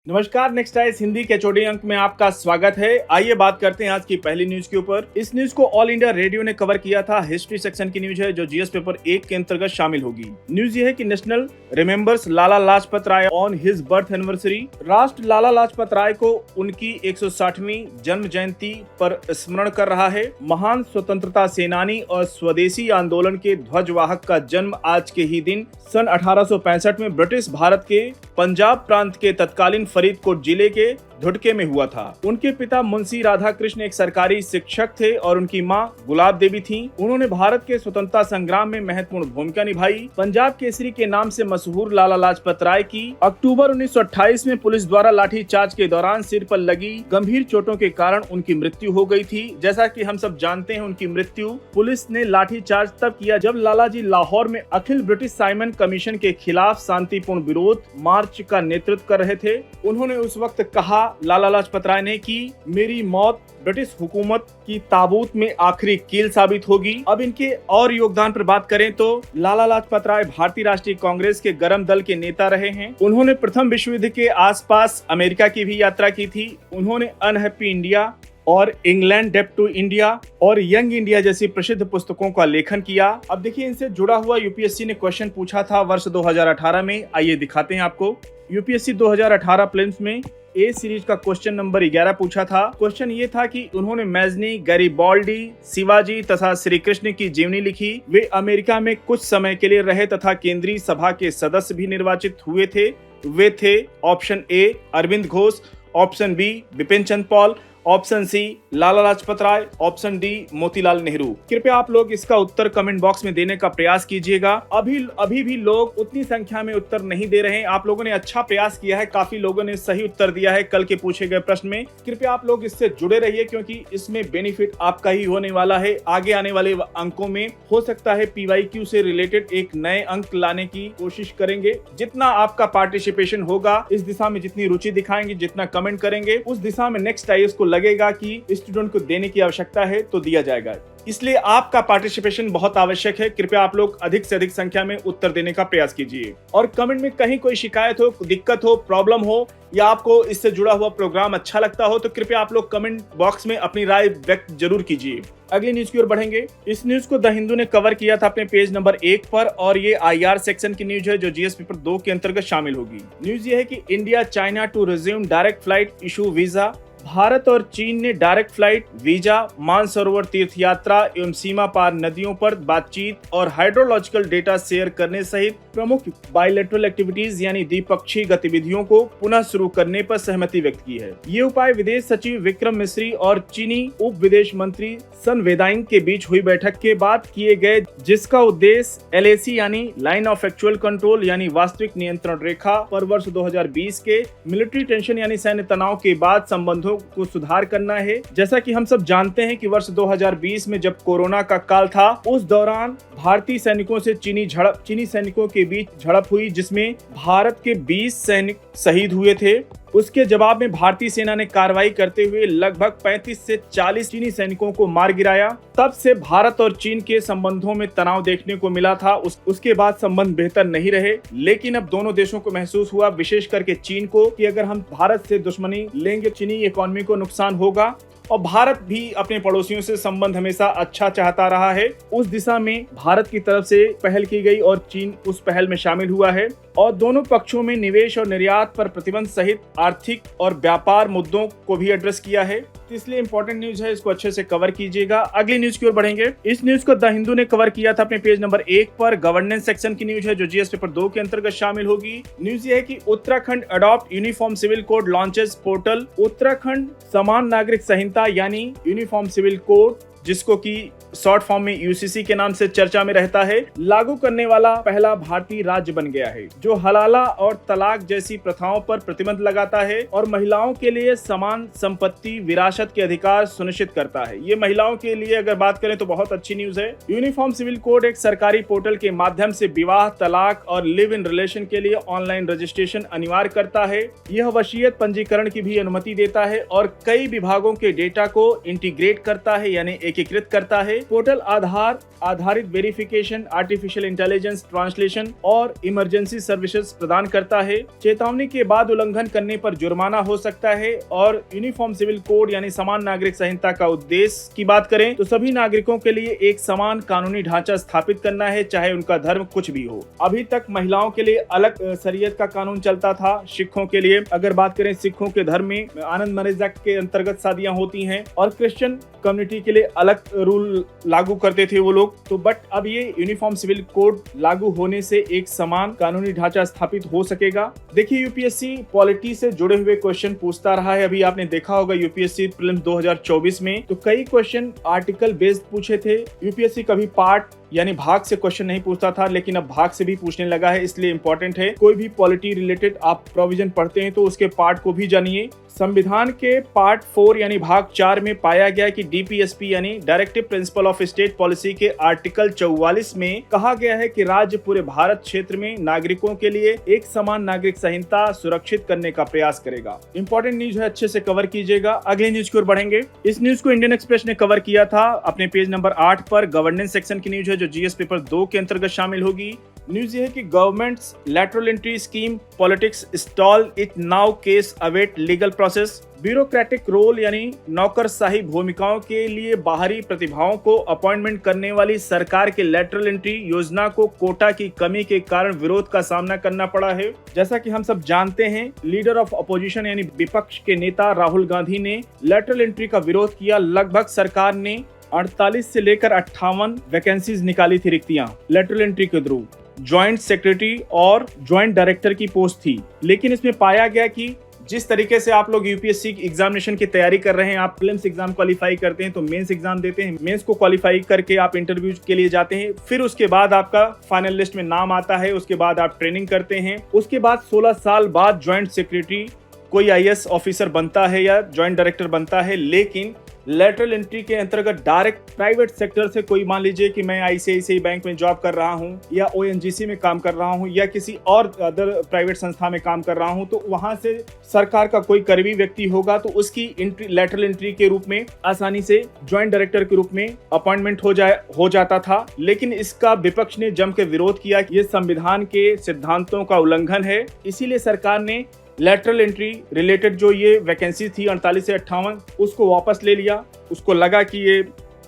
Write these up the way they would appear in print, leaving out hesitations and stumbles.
नमस्कार, next eyes Hindi के चौड़े अंक में आपका स्वागत है। आइए बात करते हैं आज की पहली न्यूज के ऊपर। इस न्यूज को ऑल इंडिया रेडियो ने कवर किया था। हिस्ट्री सेक्शन की न्यूज है जो जीएस पेपर 1 के अंतर्गत शामिल होगी। न्यूज ये है कि national remembers Lala Lajpat Rai on his birth anniversary. राष्ट्र लाला लाजपत राय को उनकी 160वीं जन्म जयंती पर स्मरण कर रहा है। महान स्वतंत्रता सेनानी और स्वदेशी आंदोलन के ध्वजवाहक का जन्म आज के ही दिन सन 1865 में ब्रिटिश भारत के पंजाब प्रांत के तत्कालीन फरीदकोट जिले के धुडके में हुआ था। उनके पिता मुंशी राधा कृष्ण एक सरकारी शिक्षक थे और उनकी मां गुलाब देवी थीं। उन्होंने भारत के स्वतंत्रता संग्राम में महत्वपूर्ण भूमिका निभाई। पंजाब केसरी के नाम से मशहूर लाला लाजपत राय की अक्टूबर 1928 में पुलिस द्वारा लाठीचार्ज के दौरान सिर पर लगी गंभीर चोटों के कारण उनकी मृत्यु हो गई थी। जैसा कि हम सब जानते हैं, उनकी मृत्यु पुलिस ने लाठीचार्ज तब किया जब लाला जी लाहौर में अखिल ब्रिटिश साइमन कमीशन के खिलाफ शांतिपूर्ण विरोध मार्च का नेतृत्व कर रहे थे। उन्होंने उस वक्त कहा, लाला लाजपत राय ने, कि मेरी मौत ब्रिटिश हुकूमत की ताबूत में आखिरी कील साबित होगी। अब इनके और योगदान पर बात करें तो लाला लाजपत राय भारतीय राष्ट्रीय कांग्रेस के गरम दल के नेता रहे हैं। उन्होंने प्रथम विश्व युद्ध के आसपास अमेरिका की भी यात्रा की थी। उन्होंने अनहैप्पी इंडिया और इंग्लैंड डेप्ट टू इंडिया और यंग इंडिया जैसी प्रसिद्ध पुस्तकों का लेखन किया। अब देखिए, इनसे जुड़ा हुआ यूपीएससी ने क्वेश्चन पूछा था वर्ष 2018 में। आइए दिखाते हैं आपको। यूपीएससी 2018 प्रीलिम्स में ए सीरीज का क्वेश्चन नंबर 11 पूछा था। क्वेश्चन ये था कि उन्होंने मैजनी, गैरिबाल्डी, शिवाजी तथा श्री कृष्ण की जीवनी लिखी। वे अमेरिका में कुछ समय के लिए रहे तथा केंद्रीय सभा के सदस्य भी निर्वाचित हुए थे। वे थे option A Aurobindo Ghosh, option B Bipin Chandra Pal, option C Lala Lajpat Rai, option D Motilal Nehru. कृपया आप लोग इसका उत्तर कमेंट बॉक्स में देने का प्रयास कीजिएगा। अभी भी लोग उतनी संख्या में उत्तर नहीं दे रहे हैं। आप लोगों ने अच्छा प्रयास किया है, काफी लोगों ने सही उत्तर दिया है कल के पूछे गए प्रश्न में। कृपया आप लोग इससे जुड़े रहिए क्योंकि इसमें बेनिफिट आपका ही होने वाला है। आगे आने वाले अंकों में हो सकता है पीवाईक्यू से रिलेटेड एक नए अंक लाने की कोशिश करेंगे। जितना आपका पार्टिसिपेशन होगा, इस दिशा में जितनी रुचि दिखाएंगे, जितना कमेंट करेंगे, उस दिशा में नेक्स्ट आईएएस को लगेगा कि स्टूडेंट को देने की आवश्यकता है तो दिया जाएगा। इसलिए आपका पार्टिसिपेशन बहुत आवश्यक है। कृपया आप लोग अधिक से अधिक संख्या में उत्तर देने का प्रयास कीजिए। और कमेंट में कहीं कोई शिकायत हो, दिक्कत हो, प्रॉब्लम हो या आपको इससे जुड़ा हुआ प्रोग्राम अच्छा लगता हो तो कृपया आप लोग कमेंट बॉक्स में अपनी राय व्यक्त जरूर कीजिए। अगली न्यूज की ओर बढ़ेंगे। इस न्यूज को द हिंदू ने कवर किया था अपने पेज नंबर 1 पर और ये आईआर सेक्शन की न्यूज है जो जीएस पेपर 2 के अंतर्गत शामिल होगी। न्यूज ये है कि India China to resume direct flight issue visa. भारत और चीन ने डायरेक्ट फ्लाइट, वीजा, मानसरोवर तीर्थ यात्रा एवं सीमा पार नदियों पर बातचीत और हाइड्रोलॉजिकल डेटा शेयर करने सहित प्रमुख बायलैटरल एक्टिविटीज यानी द्विपक्षीय गतिविधियों को पुनः शुरू करने पर सहमति व्यक्त की है। ये उपाय विदेश सचिव विक्रम मिश्री और चीनी उप विदेश मंत्री सन वेदांग के बीच हुई बैठक के बाद किए गए, जिसका उद्देश्य एलएसी यानी लाइन ऑफ एक्चुअल कंट्रोल यानी वास्तविक नियंत्रण रेखा पर वर्ष 2020 के मिलिट्री टेंशन यानी सैन्य तनाव के बाद संबंधों को सुधार करना है। जैसा कि हम सब जानते हैं कि वर्ष 2020 में जब कोरोना का काल था, उस दौरान भारतीय सैनिकों से चीनी सैनिकों के बीच झड़प हुई जिसमें भारत के 20 सैनिक शहीद हुए थे। उसके जवाब में भारतीय सेना ने कार्रवाई करते हुए लगभग 35 से 40 चीनी सैनिकों को मार गिराया। तब से भारत और चीन के संबंधों में तनाव देखने को मिला था। उसके बाद संबंध बेहतर नहीं रहे, लेकिन अब दोनों देशों को महसूस हुआ, विशेष करके चीन को, कि अगर हम भारत से दुश्मनी लेंगे चीनी इकोनॉमी को नुकसान होगा। और भारत भी अपने पड़ोसियों से संबंध हमेशा अच्छा चाहता रहा है। उस दिशा में भारत की तरफ से पहल की गई और चीन उस पहल में शामिल हुआ है और दोनों पक्षों में निवेश और निर्यात पर प्रतिबंध सहित आर्थिक और व्यापार मुद्दों को भी एड्रेस किया है। इसलिए इंपॉर्टेंट न्यूज है, इसको अच्छे से कवर कीजिएगा। अगली न्यूज की ओर बढ़ेंगे। इस न्यूज को द हिंदू ने कवर किया था अपने पेज नंबर 1 पर। गवर्नेंस सेक्शन की न्यूज है जो जीएस पेपर 2 के अंतर्गत शामिल होगी। न्यूज ये है कि Uttarakhand adopt uniform civil code launches portal. Uttarakhand समान नागरिक संहिता यानी यूनिफॉर्म सिविल कोड, जिसको की शॉर्ट फॉर्म में यूसीसी के नाम से चर्चा में रहता है, लागू करने वाला पहला भारतीय राज्य बन गया है जो हलाला और तलाक जैसी प्रथाओं पर प्रतिबंध लगाता है और महिलाओं के लिए समान संपत्ति विरासत के अधिकार सुनिश्चित करता है। ये महिलाओं के लिए अगर बात करें तो बहुत अच्छी न्यूज है। यूनिफॉर्म सिविल कोड एक सरकारी पोर्टल के माध्यम से विवाह, तलाक और लिव इन रिलेशन के लिए ऑनलाइन रजिस्ट्रेशन अनिवार्य करता है। यह वसीयत पंजीकरण की भी अनुमति देता है और कई विभागों के डेटा को इंटीग्रेट करता है यानी एकीकृत करता है। पोर्टल आधार आधारित वेरिफिकेशन, आर्टिफिशियल इंटेलिजेंस, ट्रांसलेशन और इमरजेंसी सर्विसेज प्रदान करता है। चेतावनी के बाद उल्लंघन करने पर जुर्माना हो सकता है। और यूनिफॉर्म सिविल कोड यानी समान नागरिक संहिता का उद्देश्य की बात करें तो सभी नागरिकों के लिए एक समान कानूनी ढांचा स्थापित करना है, चाहे उनका धर्म कुछ भी हो। अभी तक महिलाओं के लिए अलग शरीयत का कानून चलता था। सिखों के लिए अगर बात करें, सिखों के धर्म में आनंद मैरिज एक्ट के अंतर्गत शादियां होती हैं और क्रिश्चियन कम्युनिटी के लिए अलग रूल लागू करते थे वो लोग। तो बट अब ये यूनिफॉर्म सिविल कोड लागू होने से एक समान कानूनी ढांचा स्थापित हो सकेगा। देखिए, यूपीएससी पॉलिटी से जुड़े हुए क्वेश्चन पूछता रहा है। अभी आपने देखा होगा यूपीएससी प्रीलिम्स 2024 में तो कई क्वेश्चन आर्टिकल बेस्ड पूछे थे। यूपीएससी कभी पार्ट यानी भाग से क्वेश्चन नहीं पूछता था, लेकिन अब भाग से भी पूछने लगा है, इसलिए इंपॉर्टेंट है। कोई भी पॉलिटी रिलेटेड आप प्रोविजन पढ़ते हैं तो उसके पार्ट को भी जानिए। संविधान के पार्ट 4 यानी भाग 4 में पाया गया कि डीपीएसपी यानी directive principle of state policy के आर्टिकल 44 में कहा गया है कि राज्य पूरे भारत क्षेत्र में नागरिकों के लिए एक समान नागरिक संहिता सुरक्षित करने का प्रयास करेगा। इंपॉर्टेंट न्यूज है, अच्छे से कवर कीजिएगा। अगले न्यूज की ओर बढ़ेंगे। इस न्यूज को इंडियन एक्सप्रेस ने कवर किया था अपने पेज नंबर 8 पर। गवर्नेंस सेक्शन की न्यूज है जो जीएस पेपर 2 के अंतर्गत शामिल होगी। न्यूज ये है कि government's lateral entry scheme politics stall it now case await legal process. Bureaucratic role यानी नौकरशाही भूमिकाओं के लिए बाहरी प्रतिभाओं को अपॉइंटमेंट करने वाली सरकार के लैटरल एंट्री योजना को कोटा की कमी के कारण विरोध का सामना करना पड़ा है। जैसा कि हम सब जानते हैं, लीडर ऑफ अपोजिशन यानी विपक्ष के नेता राहुल गांधी ने लैटरल एंट्री का विरोध किया। लगभग सरकार ने 48 से लेकर 58 वैकेंसीज निकाली थी, रिक्तियां लैटरल एंट्री के थ्रू। ज्वाइंट सेक्रेटरी और ज्वाइंट डायरेक्टर की पोस्ट थी। लेकिन इसमें पाया गया कि जिस तरीके से आप लोग यूपीएससी एग्जामिनेशन की तैयारी कर रहे हैं, आप प्रीलिम्स एग्जाम क्वालिफाई करते हैं तो मेंस एग्जाम देते हैं, मेंस को क्वालिफाई करके आप इंटरव्यू के लिए जाते हैं, फिर उसके बाद आपका फाइनल लिस्ट में नाम आता है, उसके बाद आप ट्रेनिंग करते हैं, उसके बाद 16 साल बाद ज्वाइंट सेक्रेटरी कोई आईएएस ऑफिसर बनता है या ज्वाइंट डायरेक्टर बनता है। लेकिन लैटरल एंट्री के अंतर्गत डायरेक्ट प्राइवेट सेक्टर से कोई, मान लीजिए कि मैं आईसीआईसीआई बैंक में जॉब कर रहा हूं या ओएनजीसी में काम कर रहा हूं या किसी और अदर प्राइवेट संस्था में काम कर रहा हूं, तो वहां से सरकार का कोई करीबी व्यक्ति होगा तो उसकी एंट्री लैटरल एंट्री के रूप में आसानी से ज्वाइंट डायरेक्टर के रूप में अपॉइंटमेंट हो जाता था। लेकिन इसका विपक्ष ने जम के विरोध किया कि ये संविधान के सिद्धांतों का उल्लंघन है। इसीलिए सरकार ने लैटरल एंट्री रिलेटेड जो ये वैकेंसी थी 48 से 58 उसको वापस ले लिया। उसको लगा कि ये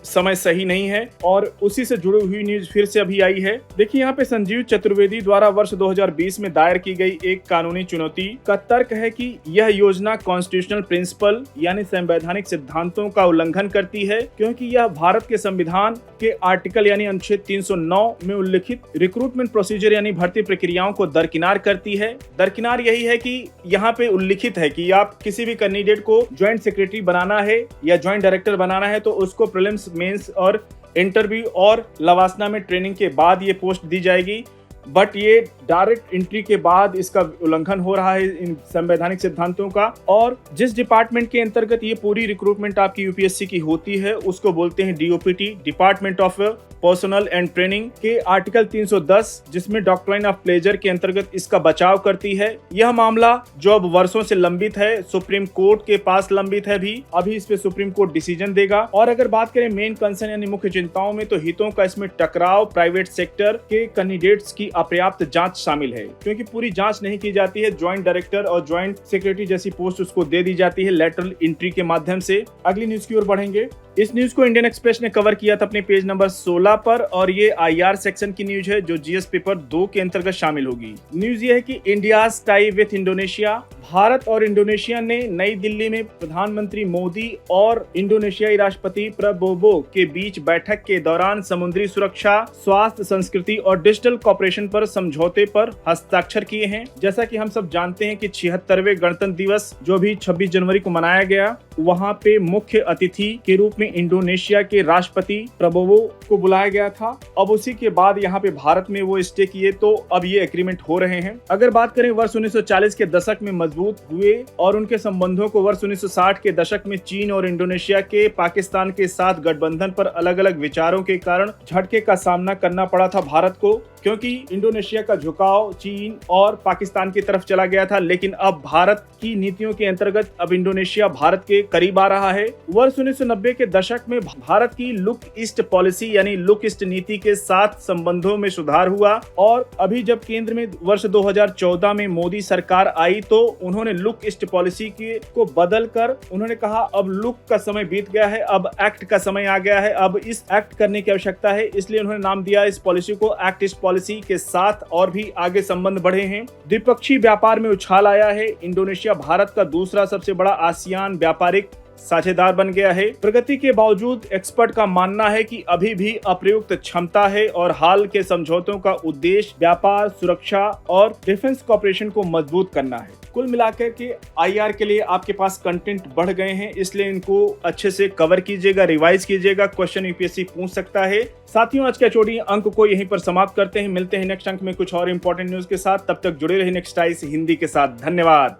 समय सही नहीं है और उसी से जुड़ी हुई न्यूज फिर से अभी आई है। देखिए, यहाँ पे संजीव चतुर्वेदी द्वारा वर्ष 2020 में दायर की गई एक कानूनी चुनौती का तर्क है कि यह योजना कॉन्स्टिट्यूशनल प्रिंसिपल यानी संवैधानिक सिद्धांतों का उल्लंघन करती है, क्योंकि यह भारत के संविधान के आर्टिकल यानी अनुच्छेद 309 में उल्लिखित रिक्रूटमेंट प्रोसीजर यानी भर्ती प्रक्रियाओं को दरकिनार करती है। दरकिनार यही है कि यहाँ पे उल्लिखित है कि आप किसी भी कैंडिडेट को ज्वाइंट सेक्रेटरी बनाना है या ज्वाइंट डायरेक्टर बनाना है तो उसको प्रीलिम्स, मेंस और इंटरव्यू और लवासना में ट्रेनिंग के बाद ये पोस्ट दी जाएगी। बट ये डायरेक्ट एंट्री के बाद इसका उल्लंघन हो रहा है इन संवैधानिक सिद्धांतों का। और जिस डिपार्टमेंट के अंतर्गत ये पूरी रिक्रूटमेंट आपकी यूपीएससी की होती है उसको बोलते हैं DOPT, department of personal and training के आर्टिकल 310, जिसमें डॉक्ट्राइन ऑफ प्लेजर के अंतर्गत इसका बचाव करती है। यह मामला जो अब वर्षों से लंबित है, सुप्रीम कोर्ट के पास लंबित है भी, अभी इस पे सुप्रीम कोर्ट डिसीजन देगा। और अगर बात करें मेन कंसर्न यानी मुख्य चिंताओं में, तो हितों का इसमें टकराव, प्राइवेट सेक्टर के कैंडिडेट्स की अपर्याप्त जांच शामिल है, क्योंकि पूरी जांच नहीं की जाती है। ज्वाइंट डायरेक्टर और ज्वाइंट सेक्रेटरी जैसी पोस्ट उसको दे दी जाती है लैटरल एंट्री के माध्यम से। अगली न्यूज की ओर बढ़ेंगे। इस न्यूज को इंडियन एक्सप्रेस ने कवर किया था अपने पेज नंबर 16 पर और ये आईआर सेक्शन की न्यूज है जो जीएस पेपर 2 के अंतर्गत शामिल होगी। न्यूज ये है कि India's tie with Indonesia. Bharat और इंडोनेशिया ने नई दिल्ली में प्रधानमंत्री मोदी और इंडोनेशियाई राष्ट्रपति प्रबोवो के बीच बैठक के दौरान समुद्री सुरक्षा, स्वास्थ्य, संस्कृति और डिजिटल कॉपरेशन पर समझौते पर हस्ताक्षर किए हैं। जैसा कि हम सब जानते हैं कि 76वें गणतंत्र दिवस जो भी 26 जनवरी को मनाया गया, वहां पे मुख्य अतिथि के रूप में इंडोनेशिया के राष्ट्रपति प्रबोवो को बुलाया गया था। अब उसी के बाद यहाँ पे भारत में वो स्टे किए, तो अब ये एग्रीमेंट हो रहे हैं। अगर बात करें वर्ष 1940 के दशक में मजबूत मजबूत हुए और उनके संबंधों को वर्ष 1960 के दशक में चीन और इंडोनेशिया के पाकिस्तान के साथ गठबंधन पर अलग अलग विचारों के कारण झटके का सामना करना पड़ा था भारत को, क्योंकि इंडोनेशिया का झुकाव चीन और पाकिस्तान की तरफ चला गया था। लेकिन अब भारत की नीतियों के अंतर्गत अब इंडोनेशिया भारत के करीब आ रहा है। वर्ष 1990 के दशक में भारत की लुक ईस्ट पॉलिसी यानी लुक ईस्ट नीति के साथ संबंधों में सुधार हुआ और अभी जब केंद्र में वर्ष 2014 में मोदी सरकार आई तो उन्होंने लुक ईस्ट पॉलिसी को बदल कर उन्होंने कहा अब लुक का समय बीत गया है, अब एक्ट का समय आ गया है, अब इस एक्ट करने की आवश्यकता है। इसलिए उन्होंने नाम दिया इस पॉलिसी को एक्ट ईस्ट पॉलिसी के साथ और भी आगे संबंध बढ़े हैं। द्विपक्षीय व्यापार में उछाल आया है। इंडोनेशिया भारत का दूसरा सबसे बड़ा आसियान व्यापारिक साझेदार बन गया है। प्रगति के बावजूद एक्सपर्ट का मानना है कि अभी भी अप्रयुक्त क्षमता है और हाल के समझौतों का उद्देश्य व्यापार, सुरक्षा और डिफेंस कॉर्पोरेशन को मजबूत करना है। कुल मिलाकर के आईआर के लिए आपके पास कंटेंट बढ़ गए हैं, इसलिए इनको अच्छे से कवर कीजिएगा, रिवाइज कीजिएगा। क्वेश्चन यूपीएससी पूछ सकता है। साथियों, आज का HOD अंक को यहीं पर समाप्त करते हैं। मिलते हैं नेक्स्ट अंक में कुछ और इंपॉर्टेंट न्यूज के साथ। तब तक जुड़े रहिए नेक्स्ट आइस हिंदी के साथ। धन्यवाद।